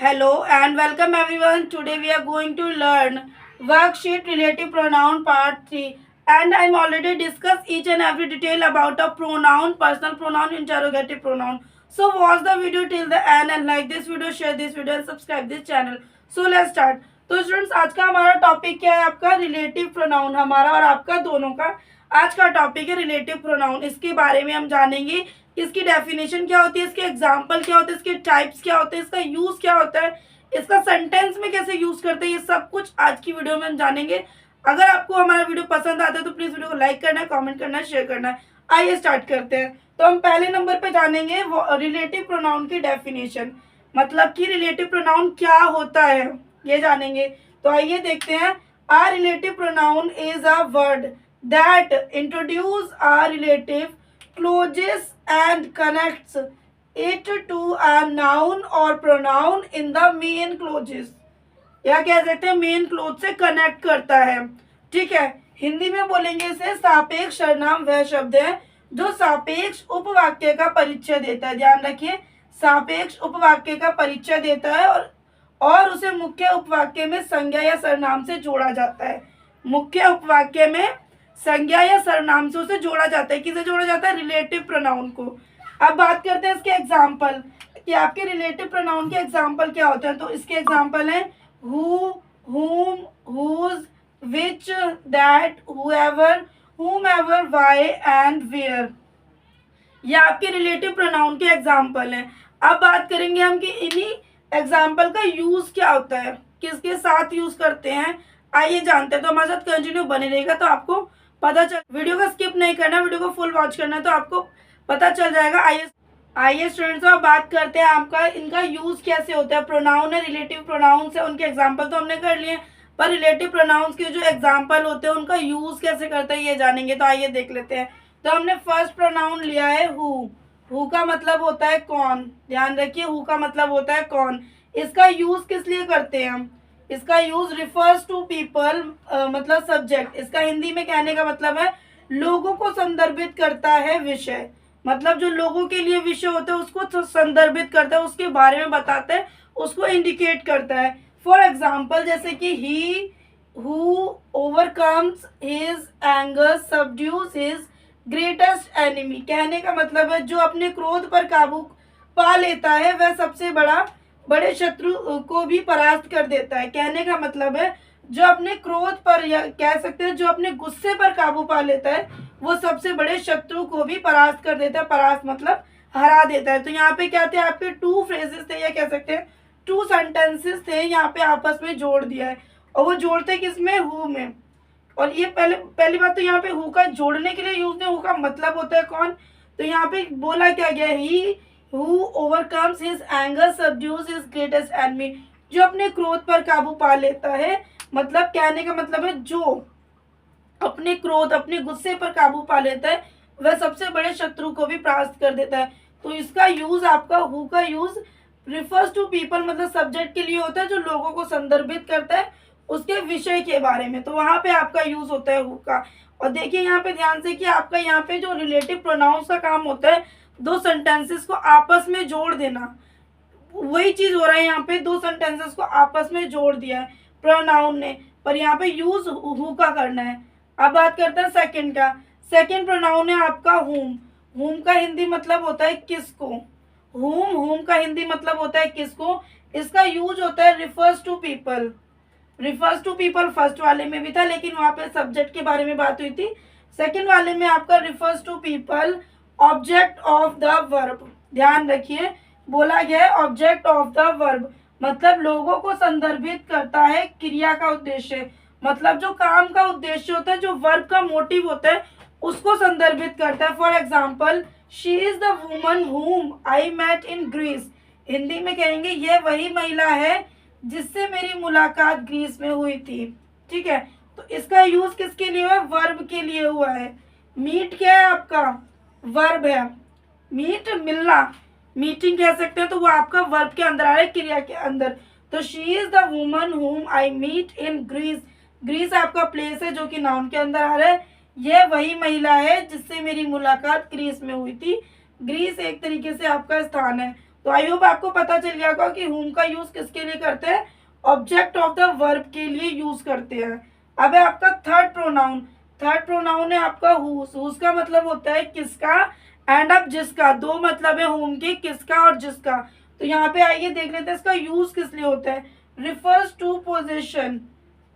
Hello and welcome everyone. Today we are going to learn worksheet relative pronoun part 3 and I'm already discussed each and every detail about a pronoun, personal pronoun, interrogative pronoun. So watch the video till the end and like this video, share this video and subscribe this channel. So let's start. तो students आज का हमारा topic क्या है? आपका relative pronoun, हमारा और आपका दोनों का आज का टॉपिक है रिलेटिव प्रोनाउन। इसके बारे में हम जानेंगे, इसकी डेफिनेशन क्या होती है, इसके एग्जाम्पल क्या होते हैं, इसके टाइप्स क्या होते हैं, इसका यूज क्या होता है, इसका सेंटेंस में कैसे यूज करते हैं, ये सब कुछ आज की वीडियो में हम जानेंगे। अगर आपको हमारा वीडियो पसंद आता है तो प्लीज वीडियो को लाइक करना है, कमेंट करना है, शेयर करना है। आइए स्टार्ट करते हैं। तो हम पहले नंबर पे जानेंगे रिलेटिव प्रोनाउन की डेफिनेशन, मतलब कि रिलेटिव प्रोनाउन क्या होता है ये जानेंगे। तो आइए देखते हैं। A relative pronoun is a word that introduce a relative closes and connects it to a noun or pronoun in the main clauses, या कह सकते हैं मेन क्लोज से कनेक्ट करता है। ठीक है, हिंदी में बोलेंगे इसे सापेक्ष सर्वनाम वह शब्द है जो सापेक्ष उपवाक्य का परिचय देता है। ध्यान रखिए, सापेक्ष उपवाक्य का परिचय देता है और उसे मुख्य उपवाक्य में संज्ञा या सर्वनाम से जोड़ा जाता है। मुख्य उपवाक्य में संज्ञा या सर्वनाम से उसे जोड़ा जाता है। किसे जोड़ा जाता है? रिलेटिव प्रोनाउन को। अब बात करते हैं इसके एग्जाम्पल कि आपके रिलेटिव प्रोनाउन के एग्जाम्पल क्या होते हैं। तो इसके एग्जाम्पल हैं who, whom, whose, which, that, whoever, whomever, why and where. ये आपके रिलेटिव प्रोनाउन के एग्जाम्पल हैं। अब बात करेंगे हम कि इन्हीं एग्जाम्पल का यूज क्या होता है, किसके साथ यूज करते हैं, आइए जानते हैं। तो हमारे साथ कंटिन्यू बने रहेगा तो आपको पता चल, वीडियो को स्किप नहीं करना, वीडियो को फुल वॉच करना, तो आपको पता चल जाएगा। आइए स्टूडेंट्स, अब बात करते हैं आपका इनका यूज कैसे होता है। प्रोनाउन है, रिलेटिव प्रोनाउन है, उनके एग्जाम्पल तो हमने कर लिए, पर रिलेटिव प्रोनाउंस के जो एग्जाम्पल होते हैं उनका यूज कैसे करते हैं ये जानेंगे। तो आइए देख लेते हैं। तो हमने फर्स्ट प्रोनाउन लिया है हु का मतलब होता है कौन। ध्यान रखिए, हु का मतलब होता है कौन। इसका यूज किस लिए करते हैं हम? इसका यूज रिफर्स टू पीपल, मतलब सब्जेक्ट। इसका हिंदी में कहने का मतलब है लोगों को संदर्भित करता है विषय, मतलब जो लोगों के लिए विषय होता है उसको संदर्भित करता है, उसके बारे में बताता है, उसको इंडिकेट करता है। फॉर एग्जाम्पल जैसे कि he who overcomes his anger subdues his greatest enemy. कहने का मतलब है जो अपने क्रोध पर काबू पा लेता है वह सबसे बड़े शत्रु को भी परास्त कर देता है। कहने का मतलब है जो अपने क्रोध पर, या कह सकते हैं जो अपने गुस्से पर काबू पा लेता है वो सबसे बड़े शत्रु को भी परास्त कर देता है। परास्त मतलब हरा देता है। तो यहाँ पे क्या थे आपके टू फ्रेजेस थे, या कह सकते हैं टू सेंटेंसेस थे, यहाँ पे आपस में जोड़ दिया है। और वो जोड़ते किसमें? हु में। और ये पहली बात तो यहाँ पे हु का जोड़ने के लिए यूज नहीं, हु का मतलब होता है कौन। तो यहाँ पे बोला क्या गया, ही Who overcomes his anger subdues his greatest enemy, जो अपने क्रोध पर काबू पा लेता है, मतलब कहने का मतलब है जो अपने क्रोध, अपने गुस्से पर काबू पा लेता है वह सबसे बड़े शत्रु को भी परास्त कर देता है। तो इसका यूज, आपका हु का यूज रिफर्स टू पीपल, मतलब सब्जेक्ट के लिए होता है जो लोगों को संदर्भित करता है उसके विषय के बारे में। तो वहां पे आपका यूज होता है हु का। और देखिए यहाँ पे ध्यान से कि आपका यहाँ पे जो रिलेटिव प्रोनाउंस का काम होता है दो सेंटेंसेस को आपस में जोड़ देना, वही चीज हो रहा है यहाँ पे। दो सेंटेंसेस को आपस में जोड़ दिया है प्रोनाउन ने, पर यहाँ पे यूज हु का करना है। अब बात करते हैं सेकंड का। सेकंड प्रोनाउन है आपका हुम। हुम का हिंदी मतलब होता है किसको। हुम का हिंदी मतलब होता है किसको। इसका यूज होता है refers to people. Refers to people first वाले में भी था, लेकिन वहां पे सब्जेक्ट के बारे में बात हुई थी। सेकंड वाले में आपका refers to people object of the verb. ध्यान रखिए, बोला गया है ऑब्जेक्ट ऑफ द वर्ब, मतलब लोगों को संदर्भित करता है क्रिया का उद्देश्य, मतलब जो काम का उद्देश्य होता है, जो वर्ब का मोटिव होता है उसको संदर्भित करता है। For example she is the woman whom I met in Greece. Hindi में कहेंगे यह वही महिला है जिससे मेरी मुलाकात ग्रीस में हुई थी। ठीक है, तो इसका यूज किसके लिए हुआ है? वर्ब के लिए हुआ है। मीट क्या है आपका? वर्ब है। मीट मिलना, मीटिंग कह सकते हैं, तो वो आपका वर्ब के अंदर आ रहा है, क्रिया के अंदर। तो she is the woman whom I meet in Greece. Greece आपका प्लेस है जो कि नाउन के अंदर आ रहा है। यह वही महिला है जिससे मेरी मुलाकात ग्रीस में हुई थी। ग्रीस एक तरीके से आपका स्थान है। तो आई होप आपको पता चल गया होगा कि whom का यूज किसके लिए करते हैं, ऑब्जेक्ट ऑफ द वर्ब के लिए यूज करते हैं। अब है आपका थर्ड प्रोनाउन। थर्ड प्रोनाउन है आपका हुज का मतलब होता है किसका, एंड अब जिसका। दो मतलब है whom के, किसका और जिसका। तो यहाँ पे आइए देख लेते हैं इसका यूज किस लिए होता है। रिफर्स टू पोजीशन,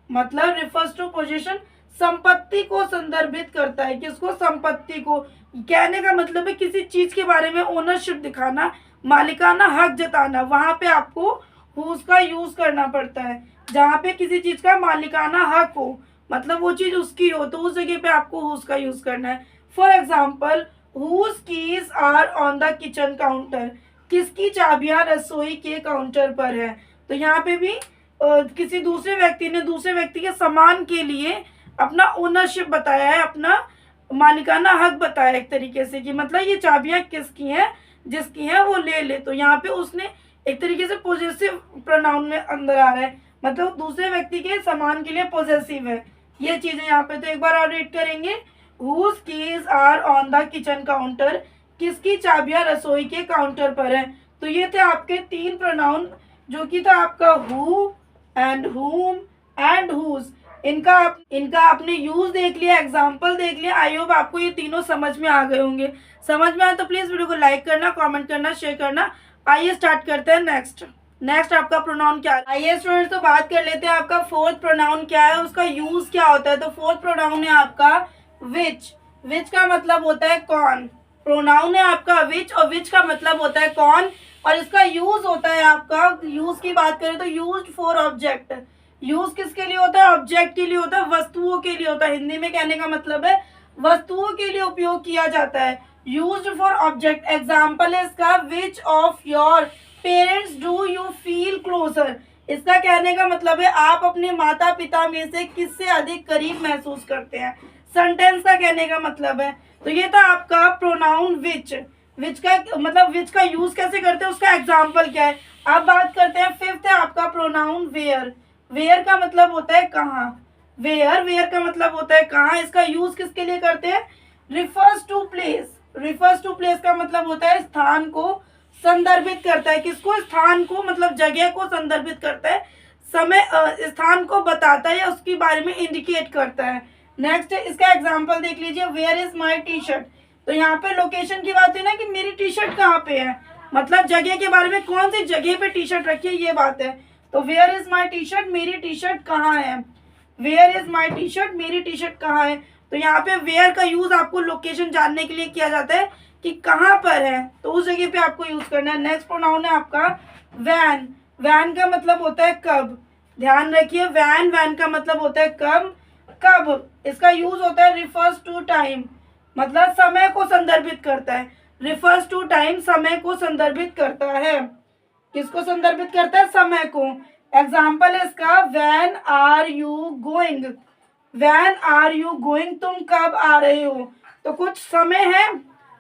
मतलब रिफर्स टू पोजीशन, संपत्ति को संदर्भित करता है। किसको, संपत्ति को। कहने का मतलब है किसी चीज के बारे में ओनरशिप दिखाना, मालिकाना हक जताना, वहां पे आपको हुज का यूज करना पड़ता है। जहाँ पे किसी चीज का मालिकाना हक हो, मतलब वो चीज उसकी हो, तो उस जगह पे आपको हुज का यूज करना है। For example, whose keys are on the kitchen counter, किसकी चाबियां रसोई के काउंटर पर है। तो यहाँ पे भी किसी दूसरे व्यक्ति ने दूसरे व्यक्ति के सामान के लिए अपना ओनरशिप बताया है, अपना मालिकाना हक बताया एक तरीके से, कि मतलब ये चाबियां किसकी हैं, जिसकी हैं वो ले ले। तो यहाँ पे उसने एक तरीके से पॉजिटिव प्रोनाउन में अंदर आ रहा है, मतलब दूसरे व्यक्ति के सामान के लिए पॉजेसिव है। ये चीजें यहाँ पे तो एक बार और रीड करेंगे। Whose keys are on the kitchen counter, किसकी चाबियां रसोई के काउंटर पर है। तो ये थे आपके तीन प्रोनाउन, जो कि था आपका who and whom and whose। इनका आपने यूज देख लिया, एग्जाम्पल देख लिया। आई होप आपको ये तीनों समझ में आ गए होंगे। समझ में आए तो प्लीज वीडियो को लाइक करना, कमेंट करना, शेयर करना। आइए स्टार्ट करते हैं नेक्स्ट आपका प्रोनाउन क्या है। आइए स्टूडेंट्स, तो बात कर लेते हैं आपका फोर्थ प्रोनाउन क्या है, उसका यूज क्या होता है। तो फोर्थ प्रोनाउन है आपका विच का मतलब होता है कौन। प्रोनाउन है आपका विच, और विच का मतलब होता है कौन, और इसका यूज होता है आपका, यूज की बात करें तो यूज्ड फॉर ऑब्जेक्ट। यूज किसके लिए होता है, ऑब्जेक्ट के लिए होता है, वस्तुओं के लिए होता है। हिंदी में कहने का मतलब है वस्तुओं के लिए उपयोग किया जाता है, यूज्ड फॉर ऑब्जेक्ट। एग्जाम्पल है इसका, which of your parents do you feel closer. इसका कहने का मतलब है आप अपने माता पिता में से किससे अधिक करीब महसूस करते हैं। सेंटेंस का कहने का मतलब है। तो ये था आपका प्रोनाउन विच का मतलब विच का यूज कैसे करते हैं, उसका एग्जाम्पल क्या है। अब बात करते हैं फिफ्थ है आपका प्रोनाउन वेयर का मतलब होता है कहाँ। वेयर का मतलब होता है कहाँ। इसका यूज किसके लिए करते हैं, रिफर्स टू प्लेस का मतलब होता है स्थान को संदर्भित करता है। किसको, स्थान को, मतलब जगह को संदर्भित करता है, समय स्थान को बताता है या उसके बारे में इंडिकेट करता है। नेक्स्ट इसका एग्जाम्पल देख लीजिए, where is my T shirt. तो यहाँ पे लोकेशन की बात है ना, कि मेरी टी शर्ट कहाँ पे है, मतलब जगह के बारे में, कौन सी जगह पे टी शर्ट रखी है, ये बात है। तो where is my T shirt, मेरी टी शर्ट कहाँ है। Where is my T shirt, मेरी टी शर्ट कहाँ है। तो यहाँ पे वेयर का यूज आपको लोकेशन जानने के लिए किया जाता है कि कहाँ पर है, तो उस जगह पे आपको यूज करना है। नेक्स्ट प्रोनाउन है आपका वैन का मतलब होता है कब। ध्यान रखिए, वैन का मतलब होता है कब। इसका यूज होता है रिफर्स टू टाइम, मतलब समय को संदर्भित करता है। रिफर्स टू टाइम समय को संदर्भित करता है। किसको संदर्भित करता है, समय को। एग्जाम्पल है इसका, व्हेन आर यू गोइंग, तुम कब आ रहे हो। तो कुछ समय है,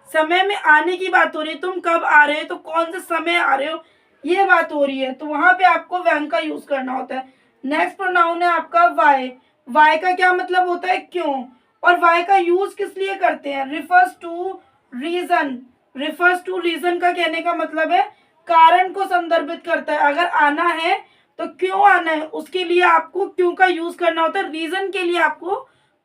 समय में आने की बात हो रही है, तुम कब आ रहे हो, तो कौन से समय आ रहे हो, ये बात हो रही है। तो वहां पे आपको व्हेन का यूज करना होता है। नेक्स्ट प्रोनाउन है आपका वाई का क्या मतलब होता है क्यों, और वाई का यूज किस लिए करते हैं, रिफर्स टू रीजन का कहने का मतलब है कारण को संदर्भित करता है। अगर आना है तो क्यों आना है, उसके लिए आपको क्यों का यूज करना होता है। रीजन के लिए आपको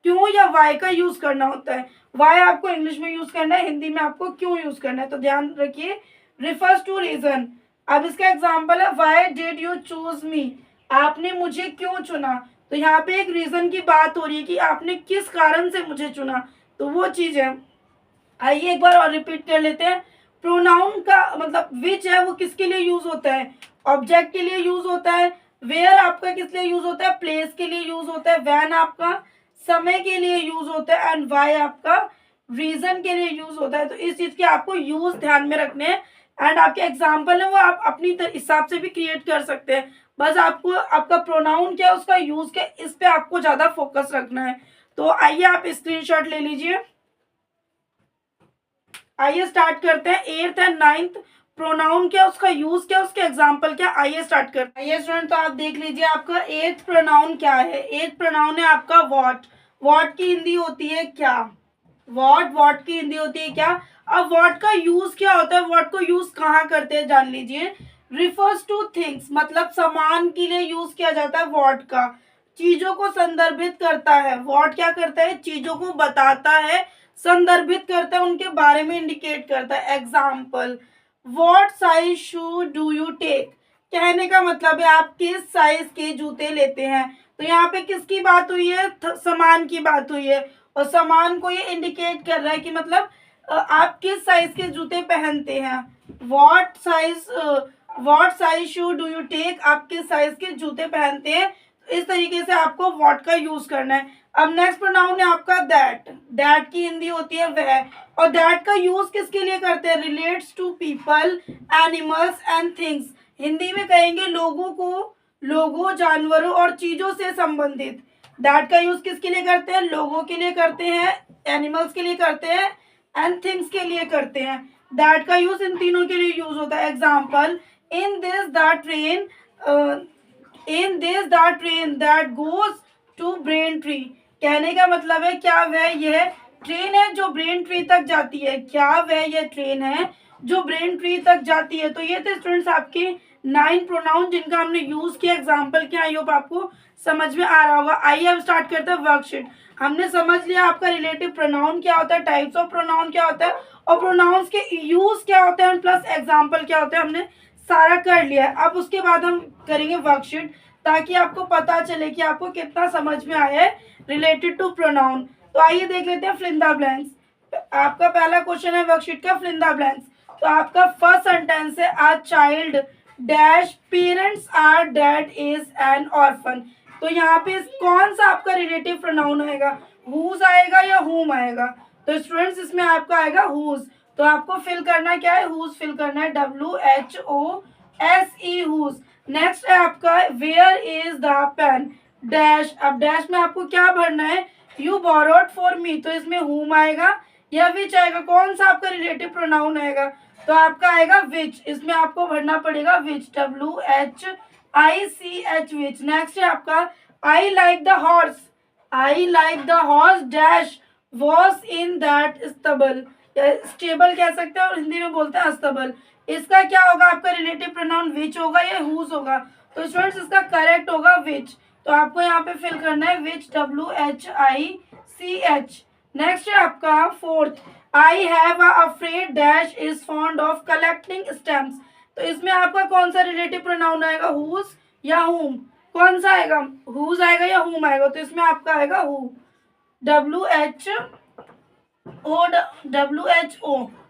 क्यों या वाई का यूज करना होता है। वाई आपको इंग्लिश में यूज करना है, हिंदी में आपको क्यों यूज करना है। तो ध्यान रखिए, रिफर्स टू रीजन। अब इसका एग्जाम्पल है, वाई डिड यू चूज मी, आपने मुझे क्यों चुना। तो यहाँ पे एक रीजन की बात हो रही है कि आपने किस कारण से मुझे चुना, तो वो चीज है। आइए एक बार और रिपीट कर लेते हैं। प्रोनाउन का मतलब विच है वो किसके लिए यूज होता है, ऑब्जेक्ट के लिए यूज होता है। वेयर आपका किस लिए यूज होता है, प्लेस के लिए यूज होता है। वैन आपका समय के लिए यूज होता है, एंड वाई आपका रीजन के लिए यूज होता है। तो इस चीज के आपको यूज ध्यान में रखने हैं, एंड आपके एग्जाम्पल है वो आप अपनी हिसाब से भी क्रिएट कर सकते हैं। बस आपको आपका प्रोनाउन क्या है, उसका यूज क्या, इस पे आपको ज्यादा फोकस रखना है। तो आइए आप स्क्रीनशॉट ले लीजिए। आइए स्टार्ट करते हैं। एट्थ एंड नाइन्थ प्रोनाउन क्या, उसका यूज क्या, उसके एग्जाम्पल क्या। आइए स्टार्ट करते हैं। आइए स्टूडेंट, तो आप देख लीजिए आपका एट्थ प्रोनाउन क्या है। एट्थ प्रोनाउन है आपका वॉट की हिंदी होती है क्या। वॉट की हिंदी होती है क्या। अब वॉट का यूज क्या होता है, वॉट को यूज कहाँ करते हैं जान लीजिए। रिफर्स टू थिंग्स, मतलब सामान के लिए यूज किया जाता है वॉट का। चीजों को संदर्भित करता है, वॉट क्या करता है, चीजों को बताता है, संदर्भित करता है, उनके बारे में इंडिकेट करता है। Example, what size shoe do you take, कहने का मतलब है आप किस साइज के जूते लेते हैं। तो यहाँ पे किसकी बात हुई है, सामान की बात हुई है, और सामान को ये इंडिकेट कर रहा है कि मतलब आप किस साइज के जूते पहनते हैं। What size shoe do you take, आप किस साइज के जूते पहनते हैं। इस तरीके से आपको वॉट का यूज करना है। अब नेक्स्ट प्रोनाउन है आपका दैट। दैट की हिंदी होती है वह, और दैट का यूज किसके लिए करते हैं, relates to people, animals and things. Hindi में कहेंगे लोगों को, लोगों, जानवरों और चीजों से संबंधित। दैट का यूज किसके लिए करते हैं, लोगों के लिए करते हैं, एनिमल्स के लिए करते हैं, एंड थिंग्स के लिए करते हैं। दैट का यूज इन तीनों के लिए यूज होता है। Example, in this the train, in this the train that goes to Braintree, कहने का मतलब है क्या वह यह ट्रेन है जो ब्रेन ट्री तक जाती है, क्या वह यह ट्रेन है जो ब्रेन ट्री तक जाती है। तो ये थे स्टूडेंट्स आपके 9 प्रोनाउन जिनका हमने यूज किया एग्जाम्पल के। आई होप आपको समझ में आ रहा होगा। आइए अब स्टार्ट करते हैं वर्कशीट। हमने समझ लिया आपका रिलेटिव प्रोनाउन क्या होता है, टाइप्स ऑफ प्रोनाउन क्या होता है, और प्रोनाउंस के यूज क्या होते हैं, प्लस एग्जाम्पल क्या होते हैं, हमने सारा कर लिया है। अब उसके बाद हम करेंगे वर्कशीट, ताकि आपको पता चले कि आपको कितना समझ में आया है रिलेटेड टू प्रोनाउन। तो आइए देख लेते हैं फिल इन द ब्लैंक्स। आपका पहला क्वेश्चन है वर्कशीट का, फिल इन द ब्लैंक्स। तो आपका फर्स्ट सेंटेंस है, a child dash parents are dead is an orphan. तो यहाँ पे कौन सा आपका रिलेटिव प्रोनाउन आएगा, हुज आएगा या हुम आएगा। तो स्टूडेंट्स इसमें आपका आएगा हुज। तो आपको फिल करना क्या है, हुज फिल करना है, WHOSE हुज। नेक्स्ट है आपका where is the pen dash. अब डैश में आपको क्या भरना है, यू बोरोड फॉर मी। तो इसमें हुम आएगा या विच आएगा, कौन सा आपका रिलेटिव प्रोनाउन आएगा। तो आपका आएगा विच, इसमें आपको भरना पड़ेगा विच, WHICH विच। नेक्स्ट है आपका I like the horse, I like the horse dash was in that stubble, stable कह सकते हैं और हिंदी में बोलते हैं अस्तबल। इसका क्या होगा, आपका रिलेटिव प्रोनाउन विच होगा या हुज होगा। तो स्टूडेंट्स इसका करेक्ट होगा विच। तो आपको यहाँ पे फिल करना है विच, WHICH। नेक्स्ट है आपका fourth, I have afraid dash is fond of collecting stamps. तो इसमें आपका कौन सा रिलेटिव प्रोनाउन आएगा, हुज या हुम, कौन सा आएगा, हुज आएगा या हुम आएगा। तो इसमें आपका आएगा हु, WHO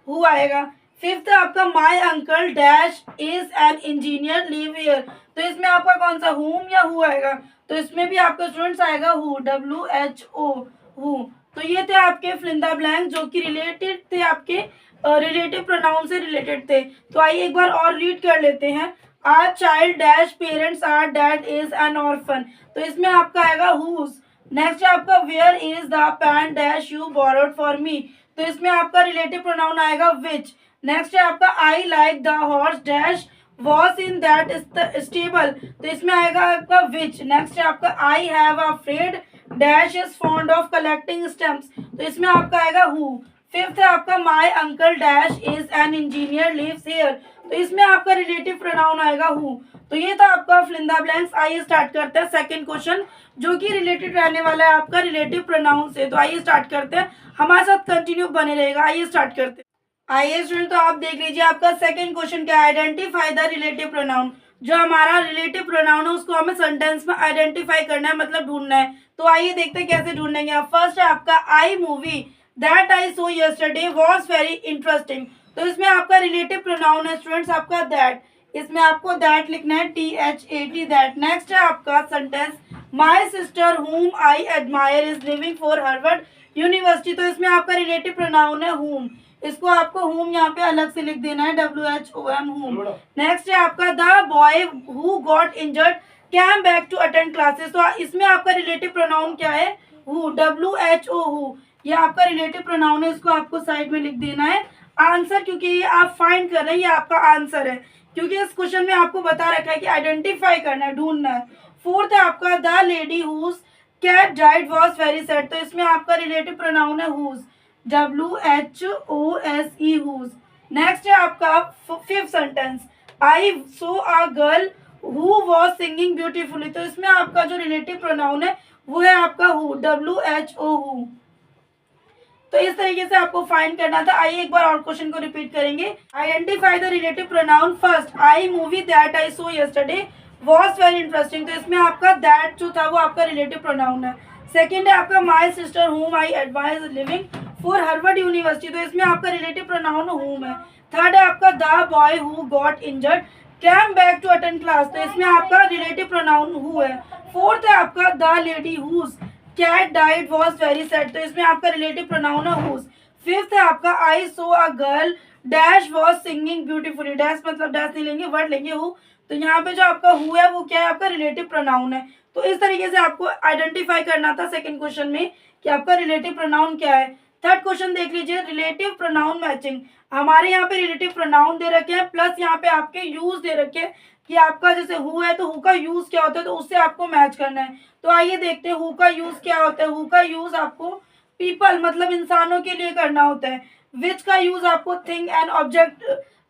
हु आएगा। फिफ्थ आपका my uncle dash is an engineer live here. तो इसमें आपका कौन सा हुम या हु आएगा। तो इसमें भी आपका स्टूडेंट्स आएगा हु, WHO हु। तो ये थे आपके फिल इन द ब्लैंक जो कि रिलेटेड थे, आपके रिलेटिव प्रोनाउन से रिलेटेड थे। तो आइए एक बार और रीड कर लेते हैं। Are child dash parents are dad is an orphan. तो इसमें आपका आएगा हुज। नेक्स्ट है आपका where is the pen dash you borrowed for me. तो इसमें आपका रिलेटिव प्रोनाउन आएगा विच। नेक्स्ट है आपका I like the horse dash was in that stable. तो इसमें आएगा आपका विच। नेक्स्ट है आपका I have afraid dash is fond of collecting stamps. तो इसमें आपका आएगा हु। फिफ्थ है आपका my uncle dash is an engineer lives here. तो इसमें आपका रिलेटिव प्रोनाउन आएगा हु। तो ये था आपका फिल इन द ब्लैंक्स। आइए स्टार्ट करते हैं सेकंड क्वेश्चन जो कि रिलेटेड रहने वाला है आपका रिलेटिव प्रोनाउन से। तो आइए स्टार्ट करते हैं, हमारे साथ कंटिन्यू बने रहेगा। आइए स्टार्ट करते हैं। आइए स्टूडेंट, तो आप देख लीजिए आपका सेकंड क्वेश्चन क्या है, आइडेंटिफाई द रिलेटिव प्रोनाउन। जो हमारा रिलेटिव प्रोनाउन है उसको हमें सेंटेंस में आइडेंटिफाई करना है, मतलब ढूंढना है। तो आइए देखते हैं कैसे ढूंढेंगे। फर्स्ट है आपका I movie that I saw yesterday was very interesting. तो इसमें आपका रिलेटिव प्रोनाउन है स्टूडेंट्स आपका दैट। इसमें आपको दैट लिखना है, THAT दैट। नेक्स्ट है आपका सेंटेंस माई सिस्टर हुम I admire is living for Harvard University. तो इसमें आपका रिलेटिव प्रोनाउन है हुम। इसको आपको हुम यहाँ पे अलग से लिख देना है, WHOM हुम। नेक्स्ट है आपका the boy who got injured came back to attend classes. तो इसमें आपका रिलेटिव प्रोनाउन क्या है, हु, WHO हु। ये आपका रिलेटिव प्रोनाउन है, इसको आपको साइड में लिख देना है। आंसर, क्योंकि ये आप फाइंड कर रहे हैं, ये आपका आंसर है, क्योंकि इस क्वेश्चन में आपको बता रखा है कि आइडेंटिफाई करना है, ढूंढना है। फोर्थ है आपका the lady whose cat died was very sad. तो इसमें आपका रिलेटिव प्रोनाउन है हुज, WHOSE whose। नेक्स्ट है आपका fifth sentence, I saw a girl who was singing beautifully. तो इसमें आपका जो रिलेटिव प्रोनाउन है वो है आपका हु, WHO हु। तो इस तरीके से आपको फाइंड करना था। आइए एक बार और क्वेश्चन को रिपीट करेंगे। Identify the relative pronoun. First, I movie that I saw yesterday was very interesting. तो इसमें आपका दैट जो था वो आपका रिलेटिव प्रोनाउन है। सेकेंड है आपका my sister whom I advise living for Harvard University. तो इसमें आपका रिलेटिव प्रोनाउन होम है। थर्ड है आपका the boy who got injured came back to attend class. तो इसमें आपका रिलेटिव प्रोनाउन हु है। फोर्थ है आपका the lady whose cat died was very sad. तो इसमें आपका रिलेटिव प्रोनाउन है हुज। फिफ्थ है आपका I saw a girl dash was singing beautifully. Dash मतलब डैश नहीं लेंगे, वर्ड लेंगे हु। तो यहाँ पे जो आपका हु है वो क्या है, आपका रिलेटिव प्रोनाउन है। तो इस तरीके से आपको आइडेंटिफाई करना था सेकंड क्वेश्चन में कि आपका रिलेटिव प्रोनाउन क्या है। थर्ड क्वेश्चन देख लीजिए, रिलेटिव प्रोनाउन मैचिंग। हमारे यहाँ पे रिलेटिव प्रोनाउन दे रखे हैं प्लस यहाँ पे आपके यूज दे रखे हैं कि आपका जैसे हु है तो हु का यूज क्या होता है, तो उससे आपको मैच करना है। तो आइए देखते हैं हु का यूज क्या होता है। हु का यूज आपको पीपल मतलब इंसानों के लिए करना होता है। विच का यूज आपको थिंग एंड ऑब्जेक्ट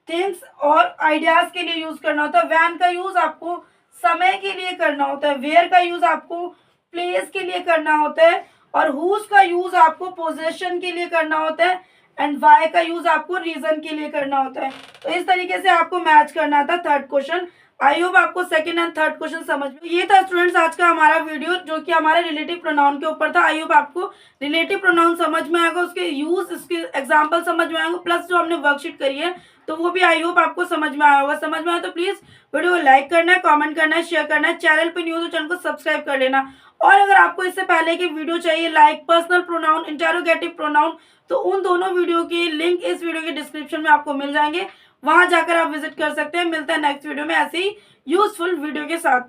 थिंग्स और आइडियाज के लिए यूज करना होता है। वैन का यूज आपको समय के लिए करना होता है। वेयर का यूज आपको प्लेस के लिए करना होता है। और हुज का यूज आपको पोजेशन के लिए करना होता है। एंड वाई का यूज आपको रीजन के लिए करना होता है। तो इस तरीके से आपको मैच करना था थर्ड क्वेश्चन। आई होप आपको सेकंड एंड थर्ड क्वेश्चन समझ में। ये था स्टूडेंट्स आज का हमारा वीडियो जो कि हमारे रिलेटिव प्रोनाउन के ऊपर था। आई होप आपको रिलेटिव प्रोनाउन समझ में आएगा, उसके यूज, उसके एग्जांपल समझ में आएंगे, प्लस जो हमने वर्कशीट करी है तो वो भी आई होप आपको समझ में आया होगा। समझ में आया तो प्लीज वीडियो को लाइक करना है, कॉमेंट करना है, शेयर करना है। चैनल पर न्यू हो तो चैनल को सब्सक्राइब कर लेना। और अगर आपको इससे पहले की वीडियो चाहिए like personal pronoun, interrogative pronoun, तो उन दोनों वीडियो की लिंक इस वीडियो के डिस्क्रिप्शन में आपको मिल जाएंगे, वहां जाकर आप विजिट कर सकते हैं। मिलते हैं नेक्स्ट वीडियो में ऐसे ही यूजफुल वीडियो के साथ।